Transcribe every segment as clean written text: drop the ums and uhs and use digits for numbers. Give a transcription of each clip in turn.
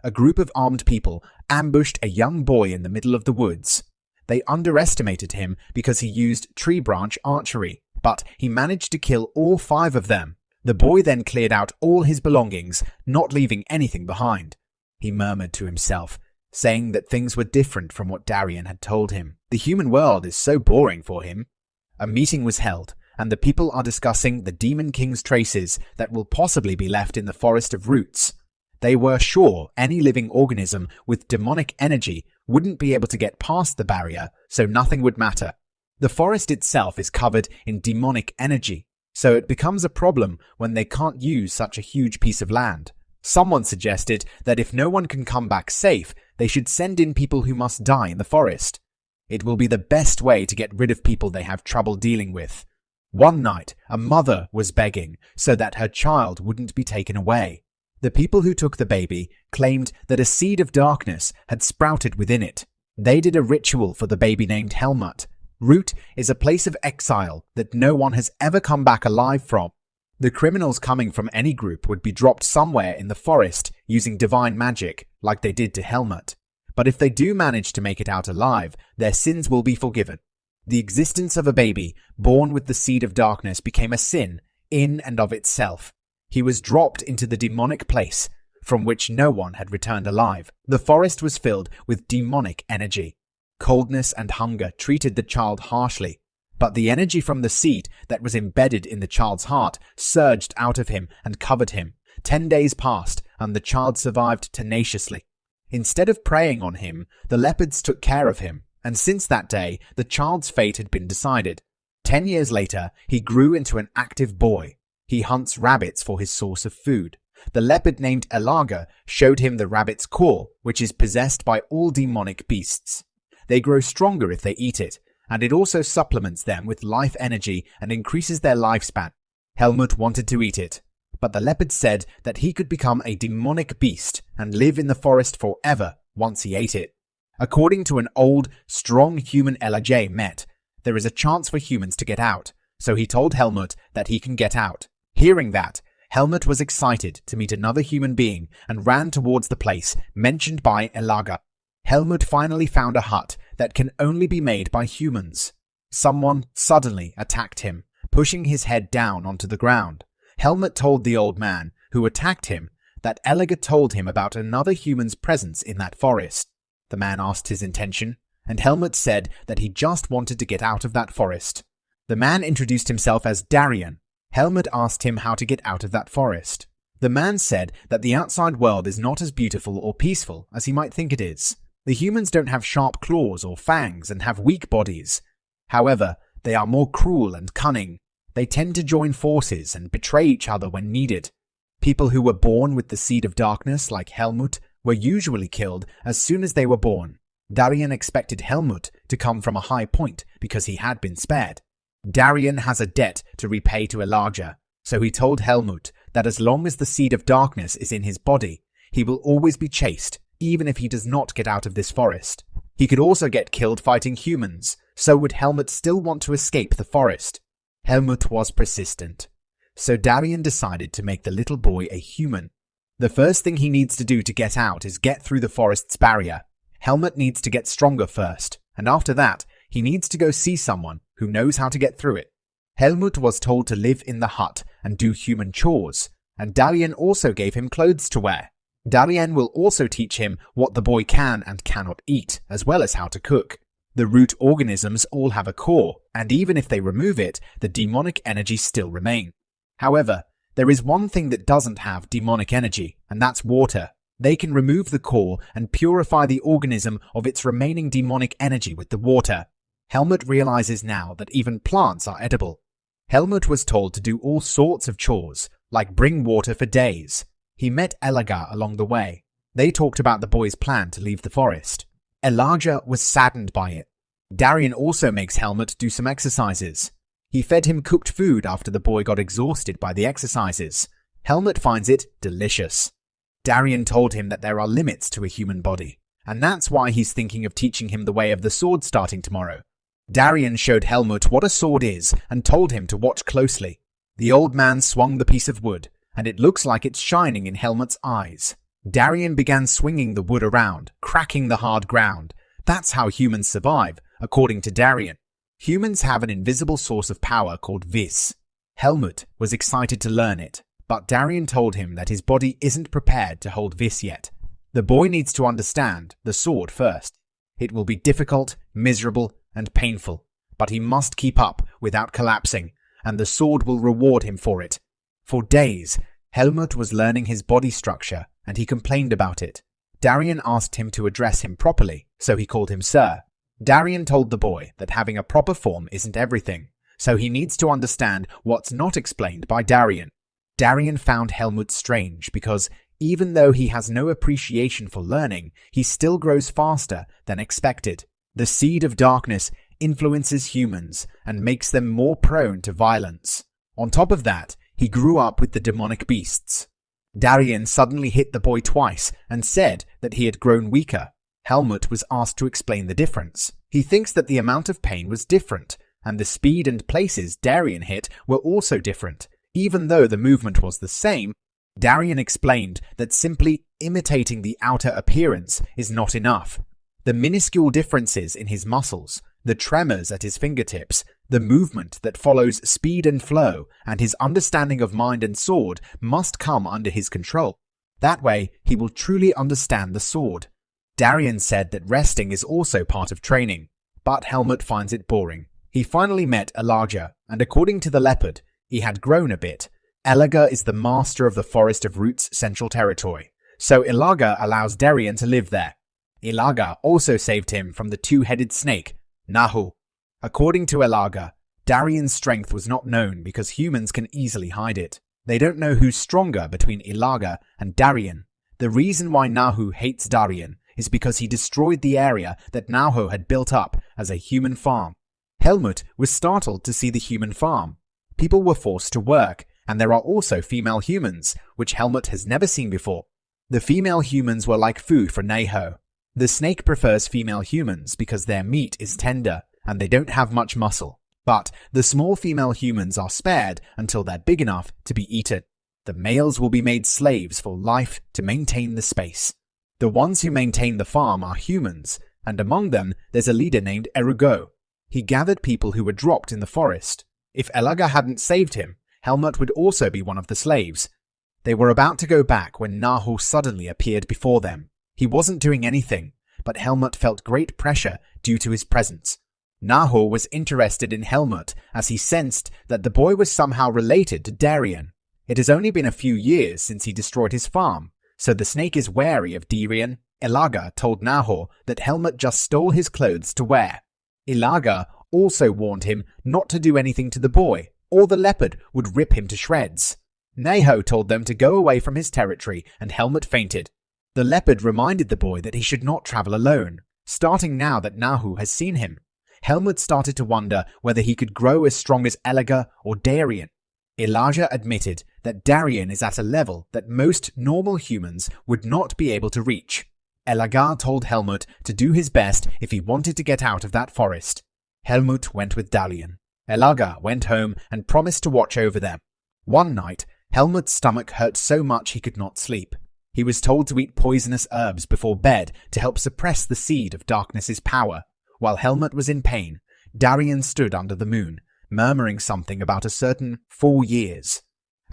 a group of armed people ambushed a young boy in the middle of the woods. They underestimated him because he used tree branch archery, but he managed to kill all 5 of them. The boy then cleared out all his belongings, not leaving anything behind. He murmured to himself, saying that things were different from what Darien had told him. The human world is so boring for him. A meeting was held, and the people are discussing the Demon King's traces that will possibly be left in the Forest of Roots. They were sure any living organism with demonic energy wouldn't be able to get past the barrier, so nothing would matter. The forest itself is covered in demonic energy, so it becomes a problem when they can't use such a huge piece of land. Someone suggested that if no one can come back safe, they should send in people who must die in the forest. It will be the best way to get rid of people they have trouble dealing with. One night, a mother was begging so that her child wouldn't be taken away. The people who took the baby claimed that a seed of darkness had sprouted within it. They did a ritual for the baby named Helmut. Root is a place of exile that no one has ever come back alive from. The criminals coming from any group would be dropped somewhere in the forest using divine magic, like they did to Helmut. But if they do manage to make it out alive, their sins will be forgiven. The existence of a baby born with the seed of darkness became a sin in and of itself. He was dropped into the demonic place, from which no one had returned alive. The forest was filled with demonic energy. Coldness and hunger treated the child harshly, but the energy from the seed that was embedded in the child's heart surged out of him and covered him. 10 days passed, and the child survived tenaciously. Instead of preying on him, the leopards took care of him, and since that day, the child's fate had been decided. 10 years later, he grew into an active boy. He hunts rabbits for his source of food. The leopard named Elaga showed him the rabbit's core, which is possessed by all demonic beasts. They grow stronger if they eat it, and it also supplements them with life energy and increases their lifespan. Helmut wanted to eat it, but the leopard said that he could become a demonic beast and live in the forest forever once he ate it. According to an old, strong human Elijah met, there is a chance for humans to get out, so he told Helmut that he can get out. Hearing that, Helmut was excited to meet another human being and ran towards the place mentioned by Elaga. Helmut finally found a hut that can only be made by humans. Someone suddenly attacked him, pushing his head down onto the ground. Helmut told the old man, who attacked him, that Elaga told him about another human's presence in that forest. The man asked his intention, and Helmut said that he just wanted to get out of that forest. The man introduced himself as Darien. Helmut asked him how to get out of that forest. The man said that the outside world is not as beautiful or peaceful as he might think it is. The humans don't have sharp claws or fangs and have weak bodies. However, they are more cruel and cunning. They tend to join forces and betray each other when needed. People who were born with the seed of darkness, like Helmut, were usually killed as soon as they were born. Darien expected Helmut to come from a high point because he had been spared. Darien has a debt to repay to Elijah, so he told Helmut that as long as the seed of darkness is in his body, he will always be chased, even if he does not get out of this forest. He could also get killed fighting humans, so would Helmut still want to escape the forest? Helmut was persistent, so Darien decided to make the little boy a human. The first thing he needs to do to get out is get through the forest's barrier. Helmut needs to get stronger first, and after that, he needs to go see someone who knows how to get through it. Helmut was told to live in the hut and do human chores, and Darien also gave him clothes to wear. Darien will also teach him what the boy can and cannot eat, as well as how to cook. The root organisms all have a core, and even if they remove it, the demonic energy still remain. However, there is one thing that doesn't have demonic energy, and that's water. They can remove the core and purify the organism of its remaining demonic energy with the water. Helmut realizes now that even plants are edible. Helmut was told to do all sorts of chores, like bring water for days. He met Elaga along the way. They talked about the boy's plan to leave the forest. Elijah was saddened by it. Darien also makes Helmut do some exercises. He fed him cooked food after the boy got exhausted by the exercises. Helmut finds it delicious. Darien told him that there are limits to a human body, and that's why he's thinking of teaching him the way of the sword starting tomorrow. Darien showed Helmut what a sword is and told him to watch closely. The old man swung the piece of wood, and it looks like it's shining in Helmut's eyes. Darien began swinging the wood around, cracking the hard ground. That's how humans survive, according to Darien. Humans have an invisible source of power called vis. Helmut was excited to learn it, but Darien told him that his body isn't prepared to hold vis yet. The boy needs to understand the sword first. It will be difficult, miserable, and painful, but he must keep up without collapsing, and the sword will reward him for it. For days, Helmut was learning his body structure, and he complained about it. Darien asked him to address him properly, so he called him Sir. Darien told the boy that having a proper form isn't everything, so he needs to understand what's not explained by Darien. Darien found Helmut strange because, even though he has no appreciation for learning, he still grows faster than expected. The seed of darkness influences humans and makes them more prone to violence. On top of that, he grew up with the demonic beasts. Darien suddenly hit the boy twice and said that he had grown weaker. Helmut was asked to explain the difference. He thinks that the amount of pain was different, and the speed and places Darien hit were also different. Even though the movement was the same, Darien explained that simply imitating the outer appearance is not enough. The minuscule differences in his muscles, the tremors at his fingertips, the movement that follows speed and flow, and his understanding of mind and sword must come under his control. That way, he will truly understand the sword. Darien said that resting is also part of training, but Helmut finds it boring. He finally met Elijah, and according to the leopard, he had grown a bit. Elijah is the master of the Forest of Roots Central Territory, so Elijah allows Darien to live there. Elijah also saved him from the two-headed snake, Nahu. According to Elijah, Darien's strength was not known because humans can easily hide it. They don't know who's stronger between Elijah and Darien. The reason why Nahu hates Darien is because he destroyed the area that Nahu had built up as a human farm. Helmut was startled to see the human farm. People were forced to work, and there are also female humans, which Helmut has never seen before. The female humans were like food for Nahu. The snake prefers female humans because their meat is tender and they don't have much muscle. But the small female humans are spared until they're big enough to be eaten. The males will be made slaves for life to maintain the space. The ones who maintain the farm are humans, and among them there's a leader named Erugo. He gathered people who were dropped in the forest. If Elijah hadn't saved him, Helmut would also be one of the slaves. They were about to go back when Nahu suddenly appeared before them. He wasn't doing anything, but Helmut felt great pressure due to his presence. Nahu was interested in Helmut as he sensed that the boy was somehow related to Darien. It has only been a few years since he destroyed his farm, so the snake is wary of Darien. Elijah told Nahu that Helmut just stole his clothes to wear. Elijah also warned him not to do anything to the boy, or the leopard would rip him to shreds. Nahu told them to go away from his territory, and Helmut fainted. The leopard reminded the boy that he should not travel alone, starting now that Nahu has seen him. Helmut started to wonder whether he could grow as strong as Elijah or Darien. Elijah admitted that Darien is at a level that most normal humans would not be able to reach. Elijah told Helmut to do his best if he wanted to get out of that forest. Helmut went with Darien. Elijah went home and promised to watch over them. One night, Helmut's stomach hurt so much he could not sleep. He was told to eat poisonous herbs before bed to help suppress the seed of darkness's power. While Helmut was in pain, Darien stood under the moon, murmuring something about a certain 4 years.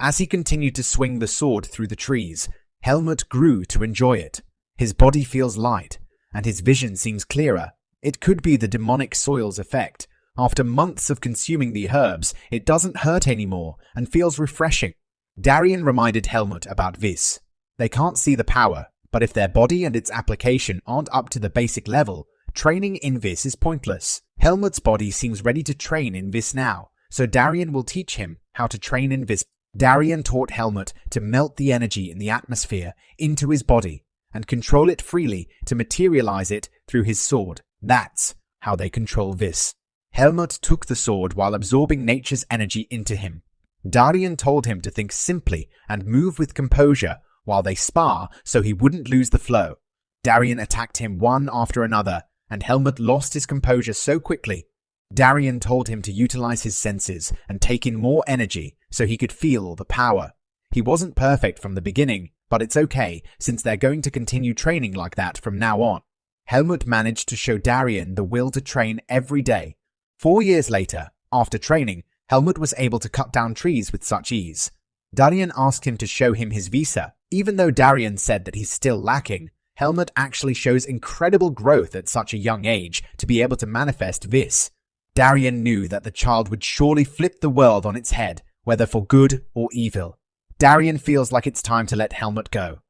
As he continued to swing the sword through the trees, Helmut grew to enjoy it. His body feels light, and his vision seems clearer. It could be the demonic soil's effect. After months of consuming the herbs, it doesn't hurt anymore and feels refreshing. Darien reminded Helmut about this. They can't see the power, but if their body and its application aren't up to the basic level, training in this is pointless. Helmut's body seems ready to train in this now, so Darien will teach him how to train in this. Darien taught Helmut to melt the energy in the atmosphere into his body and control it freely to materialize it through his sword. That's how they control this. Helmut took the sword while absorbing nature's energy into him. Darien told him to think simply and move with composure while they spar so he wouldn't lose the flow. Darien attacked him one after another, and Helmut lost his composure so quickly. Darien told him to utilize his senses and take in more energy so he could feel the power. He wasn't perfect from the beginning, but it's okay since they're going to continue training like that from now on. Helmut managed to show Darien the will to train every day. 4 years later, after training, Helmut was able to cut down trees with such ease. Darien asked him to show him his visa. Even though Darien said that he's still lacking, Helmut actually shows incredible growth at such a young age to be able to manifest this. Darien knew that the child would surely flip the world on its head, whether for good or evil. Darien feels like it's time to let Helmut go.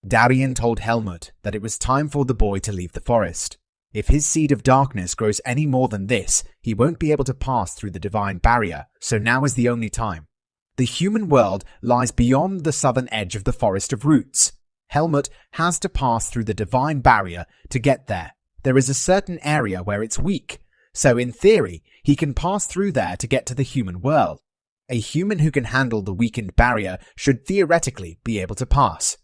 Darien told Helmut that it was time for the boy to leave the forest. If his seed of darkness grows any more than this, he won't be able to pass through the divine barrier, so now is the only time. The human world lies beyond the southern edge of the Forest of Roots. Helmut has to pass through the divine barrier to get there. There is a certain area where it's weak, so in theory, he can pass through there to get to the human world. A human who can handle the weakened barrier should theoretically be able to pass.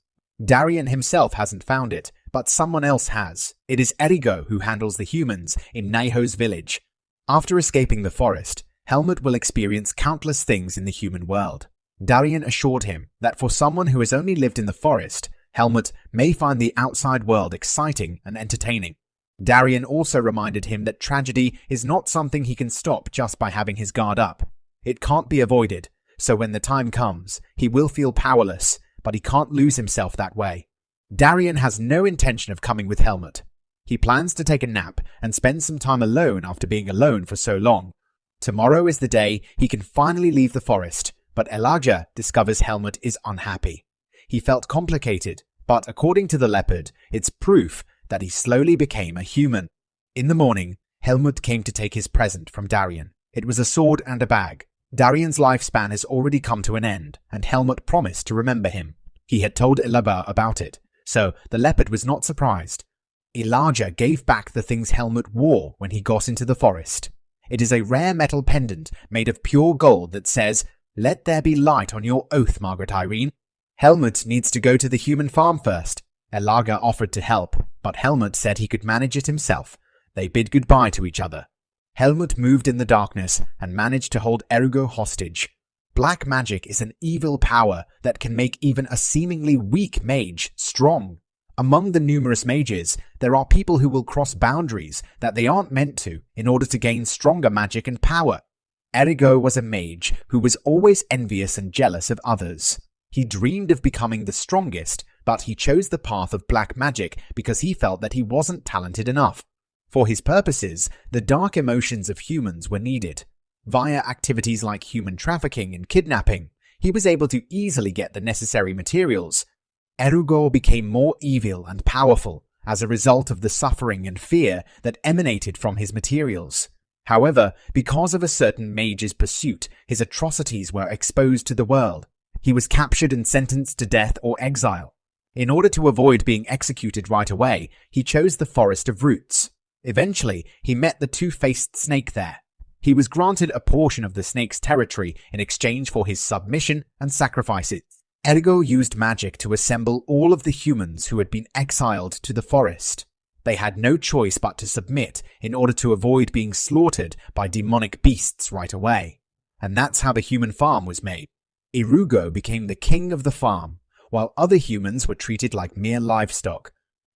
Darien himself hasn't found it, but someone else has. It is Erigo who handles the humans in Naiho's village. After escaping the forest, Helmut will experience countless things in the human world. Darien assured him that for someone who has only lived in the forest, Helmut may find the outside world exciting and entertaining. Darien also reminded him that tragedy is not something he can stop just by having his guard up. It can't be avoided, so when the time comes, he will feel powerless, but he can't lose himself that way. Darien has no intention of coming with Helmut. He plans to take a nap and spend some time alone after being alone for so long. Tomorrow is the day he can finally leave the forest, but Elijah discovers Helmut is unhappy. He felt complicated, but according to the leopard, it's proof that he slowly became a human. In the morning, Helmut came to take his present from Darien. It was a sword and a bag. Darien's lifespan has already come to an end, and Helmut promised to remember him. He had told Elijah about it, so the leopard was not surprised. Elijah gave back the things Helmut wore when he got into the forest. It is a rare metal pendant made of pure gold that says, "Let there be light on your oath, Margaret Irene." Helmut needs to go to the human farm first. Elijah offered to help, but Helmut said he could manage it himself. They bid goodbye to each other. Helmut moved in the darkness and managed to hold Erigo hostage. Black magic is an evil power that can make even a seemingly weak mage strong. Among the numerous mages, there are people who will cross boundaries that they aren't meant to in order to gain stronger magic and power. Erigo was a mage who was always envious and jealous of others. He dreamed of becoming the strongest, but he chose the path of black magic because he felt that he wasn't talented enough. For his purposes, the dark emotions of humans were needed. Via activities like human trafficking and kidnapping, he was able to easily get the necessary materials. Erigo became more evil and powerful as a result of the suffering and fear that emanated from his materials. However, because of a certain mage's pursuit, his atrocities were exposed to the world. He was captured and sentenced to death or exile. In order to avoid being executed right away, he chose the Forest of Roots. Eventually, he met the two-faced snake there. He was granted a portion of the snake's territory in exchange for his submission and sacrifices. Erigo used magic to assemble all of the humans who had been exiled to the forest. They had no choice but to submit in order to avoid being slaughtered by demonic beasts right away. And that's how the human farm was made. Erigo became the king of the farm, while other humans were treated like mere livestock.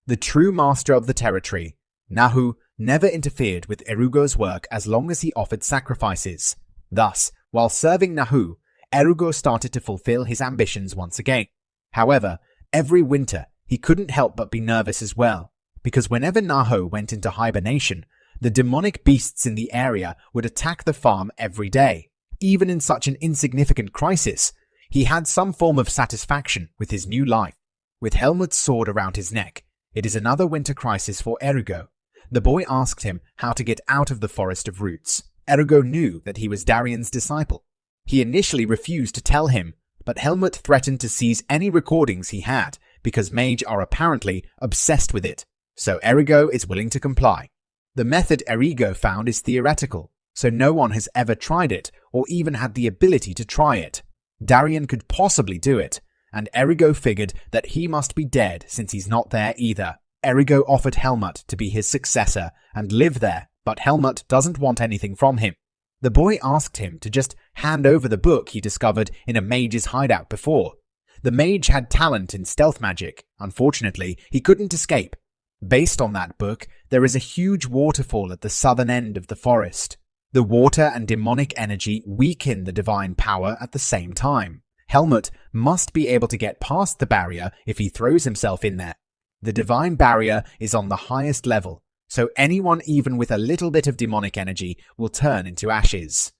The true master of the territory, Nahu, never interfered with Erigo's work as long as he offered sacrifices. Thus, while serving Nahu, Erigo started to fulfill his ambitions once again. However, every winter, he couldn't help but be nervous as well, because whenever Nahu went into hibernation, the demonic beasts in the area would attack the farm every day. Even in such an insignificant crisis, he had some form of satisfaction with his new life. With Helmut's sword around his neck, it is another winter crisis for Erigo. The boy asked him how to get out of the Forest of Roots. Erigo knew that he was Darien's disciple. He initially refused to tell him, but Helmut threatened to seize any recordings he had because mage are apparently obsessed with it, so Erigo is willing to comply. The method Erigo found is theoretical, so no one has ever tried it or even had the ability to try it. Darien could possibly do it, and Erigo figured that he must be dead since he's not there either. Erigo offered Helmut to be his successor and live there, but Helmut doesn't want anything from him. The boy asked him to just hand over the book he discovered in a mage's hideout before. The mage had talent in stealth magic. Unfortunately, he couldn't escape. Based on that book, there is a huge waterfall at the southern end of the forest. The water and demonic energy weaken the divine power at the same time. Helmut must be able to get past the barrier if he throws himself in there. The divine barrier is on the highest level, so anyone even with a little bit of demonic energy will turn into ashes.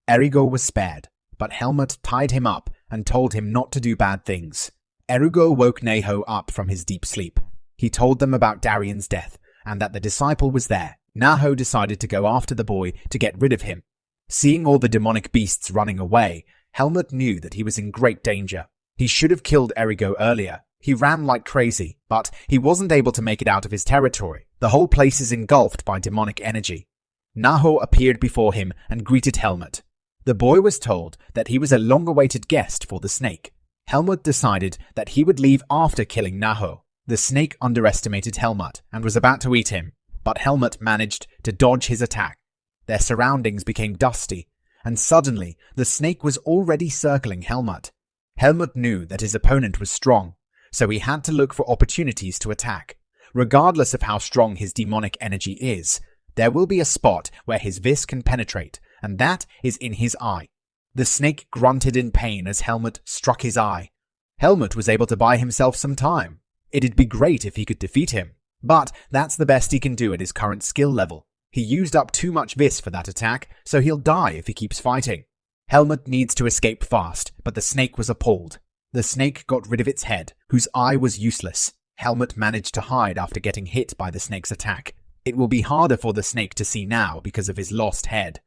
Erigo was spared, but Helmut tied him up and told him not to do bad things. Erigo woke Neho up from his deep sleep. He told them about Darian's death and that the disciple was there. Naho decided to go after the boy to get rid of him. Seeing all the demonic beasts running away, Helmut knew that he was in great danger. He should have killed Erigo earlier. He ran like crazy, but he wasn't able to make it out of his territory. The whole place is engulfed by demonic energy. Naho appeared before him and greeted Helmut. The boy was told that he was a long-awaited guest for the snake. Helmut decided that he would leave after killing Naho. The snake underestimated Helmut and was about to eat him, but Helmut managed to dodge his attack. Their surroundings became dusty, and suddenly the snake was already circling Helmut. Helmut knew that his opponent was strong, so he had to look for opportunities to attack. Regardless of how strong his demonic energy is, there will be a spot where his vis can penetrate, and that is in his eye. The snake grunted in pain as Helmut struck his eye. Helmut was able to buy himself some time. It'd be great if he could defeat him, but that's the best he can do at his current skill level. He used up too much vis for that attack, so he'll die if he keeps fighting. Helmut needs to escape fast, but the snake was appalled. The snake got rid of its head, whose eye was useless. Helmut managed to hide after getting hit by the snake's attack. It will be harder for the snake to see now because of his lost head.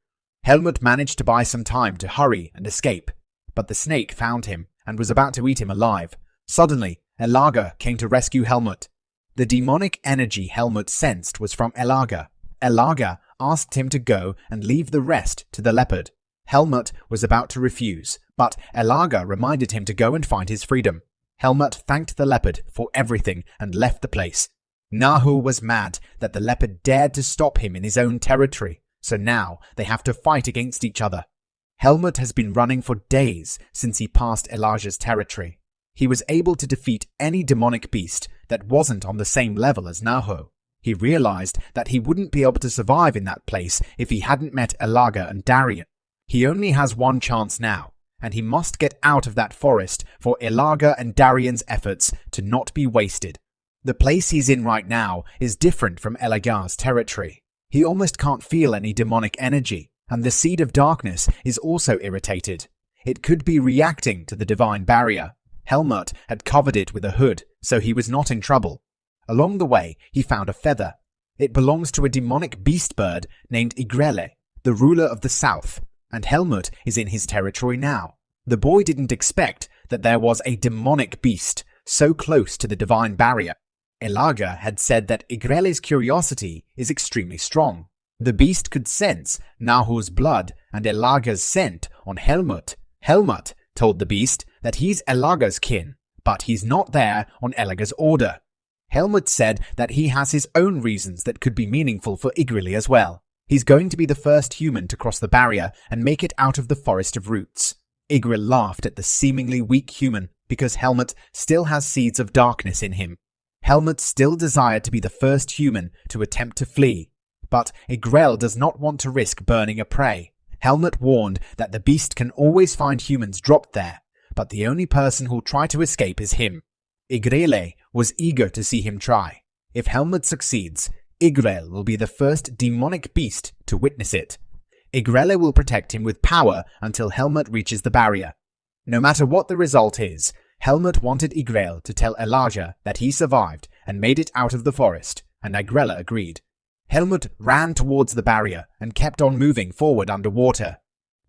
Helmut managed to buy some time to hurry and escape, but the snake found him and was about to eat him alive. Suddenly, Elaga came to rescue Helmut. The demonic energy Helmut sensed was from Elaga. Elaga asked him to go and leave the rest to the leopard. Helmut was about to refuse, but Elaga reminded him to go and find his freedom. Helmut thanked the leopard for everything and left the place. Nahu was mad that the leopard dared to stop him in his own territory, so now they have to fight against each other. Helmut has been running for days since he passed Elijah's territory. He was able to defeat any demonic beast that wasn't on the same level as Nahu. He realized that he wouldn't be able to survive in that place if he hadn't met Elaga and Darian. He only has one chance now, and he must get out of that forest for Elaga and Darian's efforts to not be wasted. The place he's in right now is different from Elaga's territory. He almost can't feel any demonic energy, and the Seed of Darkness is also irritated. It could be reacting to the divine barrier. Helmut had covered it with a hood, so he was not in trouble. Along the way, he found a feather. It belongs to a demonic beast bird named Igrele, the ruler of the south, and Helmut is in his territory now. The boy didn't expect that there was a demonic beast so close to the divine barrier. Elaga had said that Igrele's curiosity is extremely strong. The beast could sense Nahu's blood and Elaga's scent on Helmut. Helmut told the beast that he's Elaga's kin, but he's not there on Elaga's order. Helmut said that he has his own reasons that could be meaningful for Igrele as well. He's going to be the first human to cross the barrier and make it out of the Forest of Roots. Igrele laughed at the seemingly weak human because Helmut still has seeds of darkness in him. Helmut still desired to be the first human to attempt to flee, but Igrele does not want to risk burning a prey. Helmut warned that the beast can always find humans dropped there, but the only person who'll try to escape is him. Igrele was eager to see him try. If Helmut succeeds, Igrele will be the first demonic beast to witness it. Igrele will protect him with power until Helmut reaches the barrier. No matter what the result is, Helmut wanted Igrele to tell Elijah that he survived and made it out of the forest, and Igrele agreed. Helmut ran towards the barrier and kept on moving forward underwater.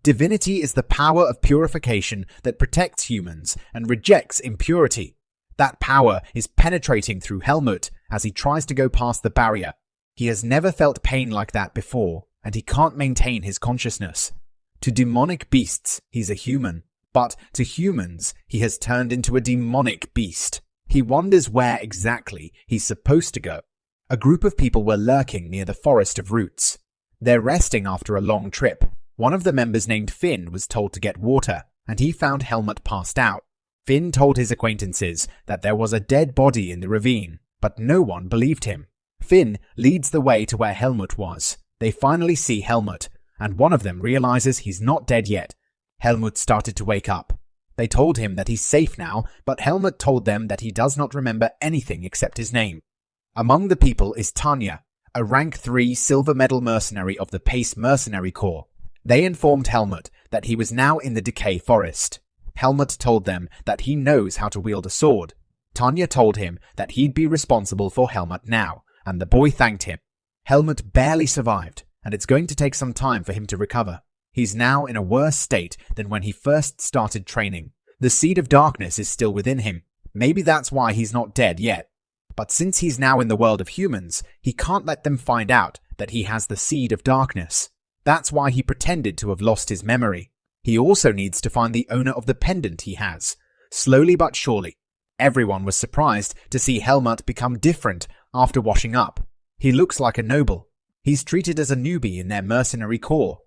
Divinity is the power of purification that protects humans and rejects impurity. That power is penetrating through Helmut as he tries to go past the barrier. He has never felt pain like that before, and he can't maintain his consciousness. To demonic beasts, he's a human, but to humans, he has turned into a demonic beast. He wonders where exactly he's supposed to go. A group of people were lurking near the Forest of Roots. They're resting after a long trip. One of the members named Finn was told to get water, and he found Helmut passed out. Finn told his acquaintances that there was a dead body in the ravine, but no one believed him. Finn leads the way to where Helmut was. They finally see Helmut, and one of them realizes he's not dead yet. Helmut started to wake up. They told him that he's safe now, but Helmut told them that he does not remember anything except his name. Among the people is Tanya, a rank 3 silver medal mercenary of the Pace Mercenary Corps. They informed Helmut that he was now in the Decay Forest. Helmut told them that he knows how to wield a sword. Tanya told him that he'd be responsible for Helmut now, and the boy thanked him. Helmut barely survived, and it's going to take some time for him to recover. He's now in a worse state than when he first started training. The seed of darkness is still within him. Maybe that's why he's not dead yet. But since he's now in the world of humans, he can't let them find out that he has the seed of darkness. That's why he pretended to have lost his memory. He also needs to find the owner of the pendant he has. Slowly but surely, everyone was surprised to see Helmut become different after washing up. He looks like a noble. He's treated as a newbie in their mercenary corps.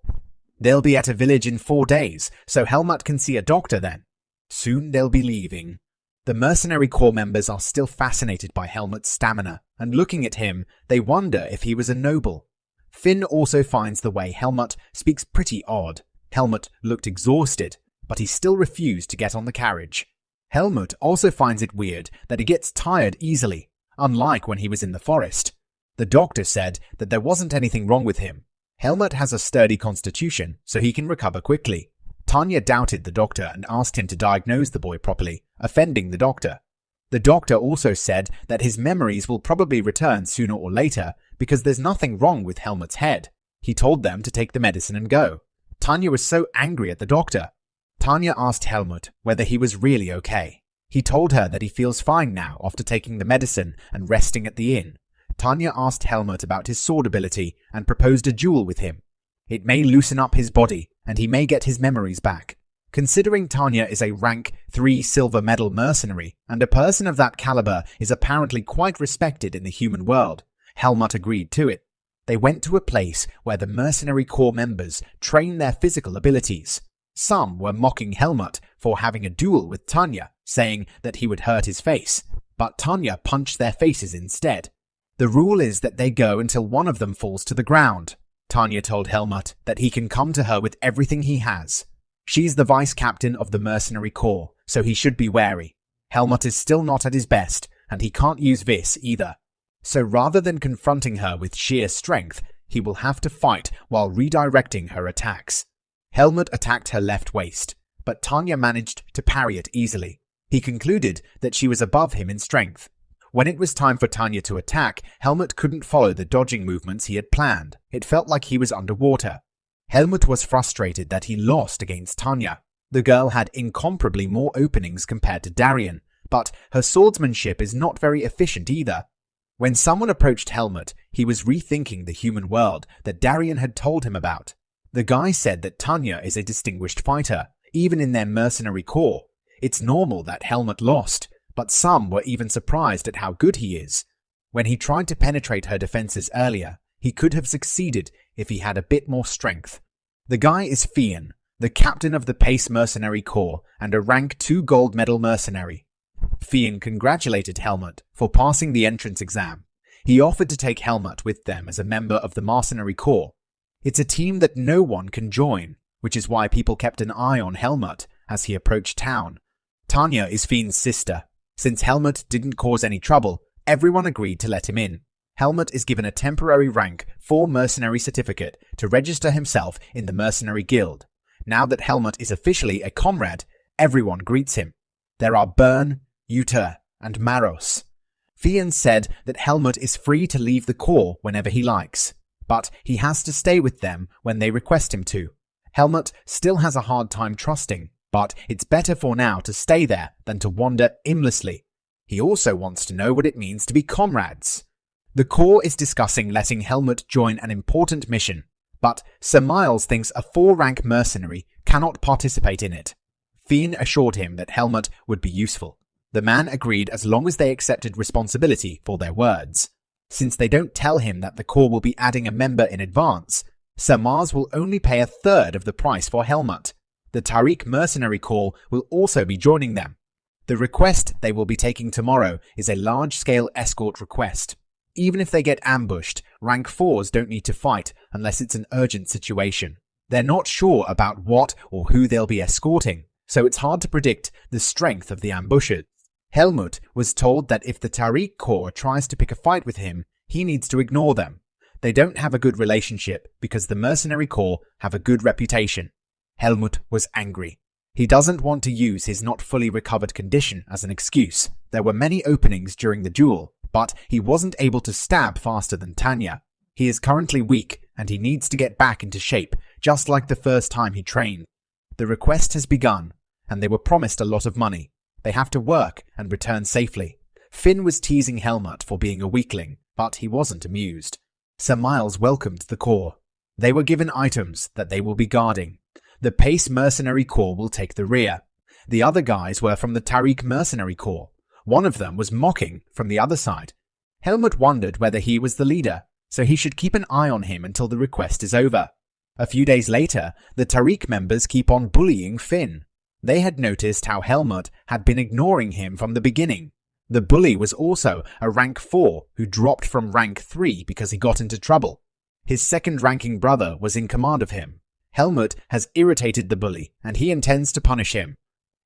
They'll be at a village in 4 days, so Helmut can see a doctor then. Soon they'll be leaving. The mercenary corps members are still fascinated by Helmut's stamina, and looking at him, they wonder if he was a noble. Finn also finds the way Helmut speaks pretty odd. Helmut looked exhausted, but he still refused to get on the carriage. Helmut also finds it weird that he gets tired easily, unlike when he was in the forest. The doctor said that there wasn't anything wrong with him. Helmut has a sturdy constitution, so he can recover quickly. Tanya doubted the doctor and asked him to diagnose the boy properly, offending the doctor. The doctor also said that his memories will probably return sooner or later because there's nothing wrong with Helmut's head. He told them to take the medicine and go. Tanya was so angry at the doctor. Tanya asked Helmut whether he was really okay. He told her that he feels fine now after taking the medicine and resting at the inn. Tanya asked Helmut about his sword ability and proposed a duel with him. It may loosen up his body, and he may get his memories back. Considering Tanya is a rank 3 silver medal mercenary, and a person of that caliber is apparently quite respected in the human world, Helmut agreed to it. They went to a place where the mercenary corps members train their physical abilities. Some were mocking Helmut for having a duel with Tanya, saying that he would hurt his face, but Tanya punched their faces instead. The rule is that they go until one of them falls to the ground. Tanya told Helmut that he can come to her with everything he has. She's the vice captain of the mercenary corps, so he should be wary. Helmut is still not at his best, and he can't use Vis either. So rather than confronting her with sheer strength, he will have to fight while redirecting her attacks. Helmut attacked her left waist, but Tanya managed to parry it easily. He concluded that she was above him in strength. When it was time for Tanya to attack, Helmut couldn't follow the dodging movements he had planned. It felt like he was underwater. Helmut was frustrated that he lost against Tanya. The girl had incomparably more openings compared to Darien, but her swordsmanship is not very efficient either. When someone approached Helmut, he was rethinking the human world that Darien had told him about. The guy said that Tanya is a distinguished fighter, even in their mercenary corps. It's normal that Helmut lost, but some were even surprised at how good he is. When he tried to penetrate her defenses earlier, he could have succeeded if he had a bit more strength. The guy is Fian, the captain of the Pace Mercenary Corps and a rank 2 gold medal mercenary. Fian congratulated Helmut for passing the entrance exam. He offered to take Helmut with them as a member of the Mercenary Corps. It's a team that no one can join, which is why people kept an eye on Helmut as he approached town. Tanya is Fian's sister. Since Helmut didn't cause any trouble, everyone agreed to let him in. Helmut is given a temporary rank 4 mercenary certificate to register himself in the mercenary guild. Now that Helmut is officially a comrade, everyone greets him. There are Bern, Uter, and Maros. Fian said that Helmut is free to leave the corps whenever he likes, but he has to stay with them when they request him to. Helmut still has a hard time trusting, but it's better for now to stay there than to wander aimlessly. He also wants to know what it means to be comrades. The Corps is discussing letting Helmut join an important mission, but Sir Miles thinks a 4-rank mercenary cannot participate in it. Fian assured him that Helmut would be useful. The man agreed as long as they accepted responsibility for their words. Since they don't tell him that the Corps will be adding a member in advance, Sir Mars will only pay 1/3 of the price for Helmut. The Tariq Mercenary Corps will also be joining them. The request they will be taking tomorrow is a large-scale escort request. Even if they get ambushed, rank 4s don't need to fight unless it's an urgent situation. They're not sure about what or who they'll be escorting, so it's hard to predict the strength of the ambushers. Helmut was told that if the Tariq Corps tries to pick a fight with him, he needs to ignore them. They don't have a good relationship because the mercenary corps have a good reputation. Helmut was angry. He doesn't want to use his not fully recovered condition as an excuse. There were many openings during the duel, but he wasn't able to stab faster than Tanya. He is currently weak and he needs to get back into shape, just like the first time he trained. The request has begun, and they were promised a lot of money. They have to work and return safely. Finn was teasing Helmut for being a weakling, but he wasn't amused. Sir Miles welcomed the corps. They were given items that they will be guarding. The Pace Mercenary Corps will take the rear. The other guys were from the Tariq Mercenary Corps. One of them was mocking from the other side. Helmut wondered whether he was the leader, so he should keep an eye on him until the request is over. A few days later, the Tariq members keep on bullying Finn. They had noticed how Helmut had been ignoring him from the beginning. The bully was also a rank 4 who dropped from rank 3 because he got into trouble. His second-ranking brother was in command of him. Helmut has irritated the bully, and he intends to punish him.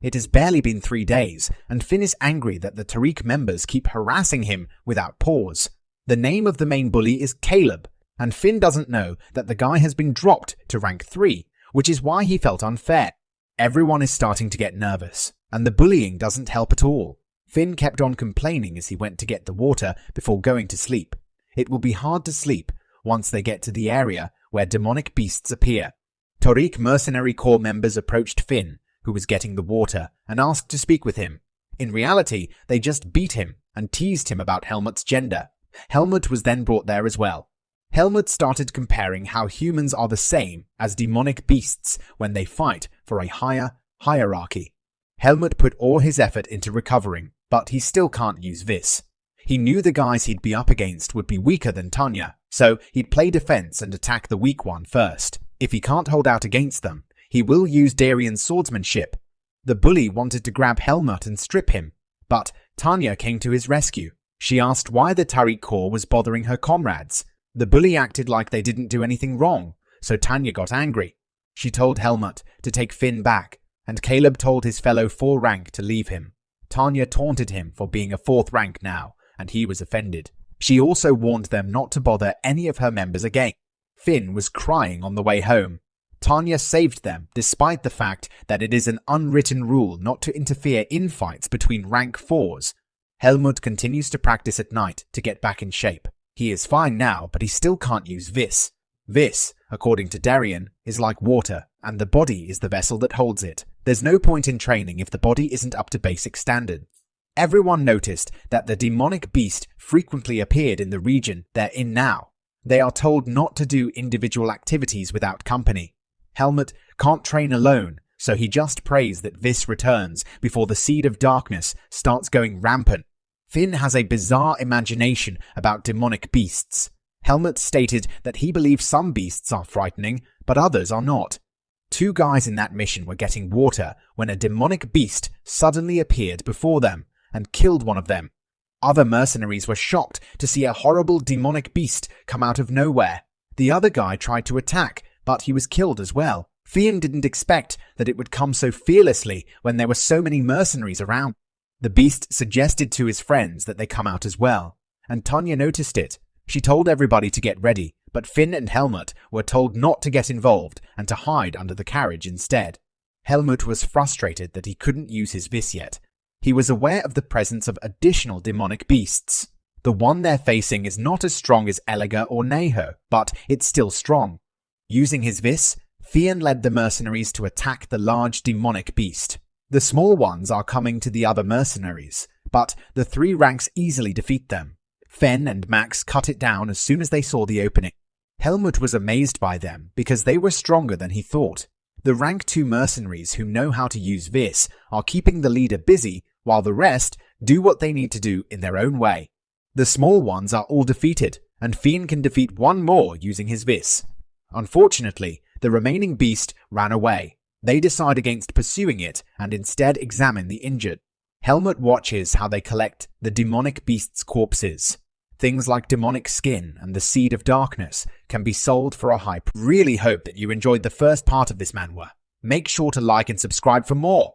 It has barely been 3 days, and Finn is angry that the Tariq members keep harassing him without pause. The name of the main bully is Caleb, and Finn doesn't know that the guy has been dropped to rank 3, which is why he felt unfair. Everyone is starting to get nervous, and the bullying doesn't help at all. Finn kept on complaining as he went to get the water before going to sleep. It will be hard to sleep once they get to the area where demonic beasts appear. Tariq Mercenary Corps members approached Finn, who was getting the water, and asked to speak with him. In reality, they just beat him and teased him about Helmut's gender. Helmut was then brought there as well. Helmut started comparing how humans are the same as demonic beasts when they fight for a higher hierarchy. Helmut put all his effort into recovering, but he still can't use Vis. He knew the guys he'd be up against would be weaker than Tanya, so he'd play defense and attack the weak one first. If he can't hold out against them, he will use Darian's swordsmanship. The bully wanted to grab Helmut and strip him, but Tanya came to his rescue. She asked why the Tariq Corps was bothering her comrades. The bully acted like they didn't do anything wrong, so Tanya got angry. She told Helmut to take Finn back, and Caleb told his fellow 4 rank to leave him. Tanya taunted him for being a 4th rank now, and he was offended. She also warned them not to bother any of her members again. Finn was crying on the way home. Tanya saved them despite the fact that it is an unwritten rule not to interfere in fights between rank 4s. Helmut continues to practice at night to get back in shape. He is fine now, but he still can't use Vis. Vis, according to Darian, is like water, and the body is the vessel that holds it. There's no point in training if the body isn't up to basic standards. Everyone noticed that the demonic beast frequently appeared in the region they're in now. They are told not to do individual activities without company. Helmut can't train alone, so he just prays that Vis returns before the seed of darkness starts going rampant. Finn has a bizarre imagination about demonic beasts. Helmut stated that he believes some beasts are frightening, but others are not. 2 guys in that mission were getting water when a demonic beast suddenly appeared before them and killed one of them. Other mercenaries were shocked to see a horrible demonic beast come out of nowhere. The other guy tried to attack, but he was killed as well. Finn didn't expect that it would come so fearlessly when there were so many mercenaries around. The beast suggested to his friends that they come out as well, and Tanya noticed it. She told everybody to get ready, but Finn and Helmut were told not to get involved and to hide under the carriage instead. Helmut was frustrated that he couldn't use his Vis yet. He was aware of the presence of additional demonic beasts. The one they're facing is not as strong as Elega or Neho, but it's still strong. Using his Vis, Finn led the mercenaries to attack the large demonic beast. The small ones are coming to the other mercenaries, but the 3 ranks easily defeat them. Fenn and Max cut it down as soon as they saw the opening. Helmut was amazed by them because they were stronger than he thought. The rank 2 mercenaries who know how to use Vis are keeping the leader busy while the rest do what they need to do in their own way. The small ones are all defeated, and Finn can defeat 1 more using his Vis. Unfortunately, the remaining beast ran away. They decide against pursuing it and instead examine the injured. Helmut watches how they collect the demonic beast's corpses. Things like demonic skin and the seed of darkness can be sold for a high price. Really hope that you enjoyed the first part of this manhwa. Make sure to like and subscribe for more.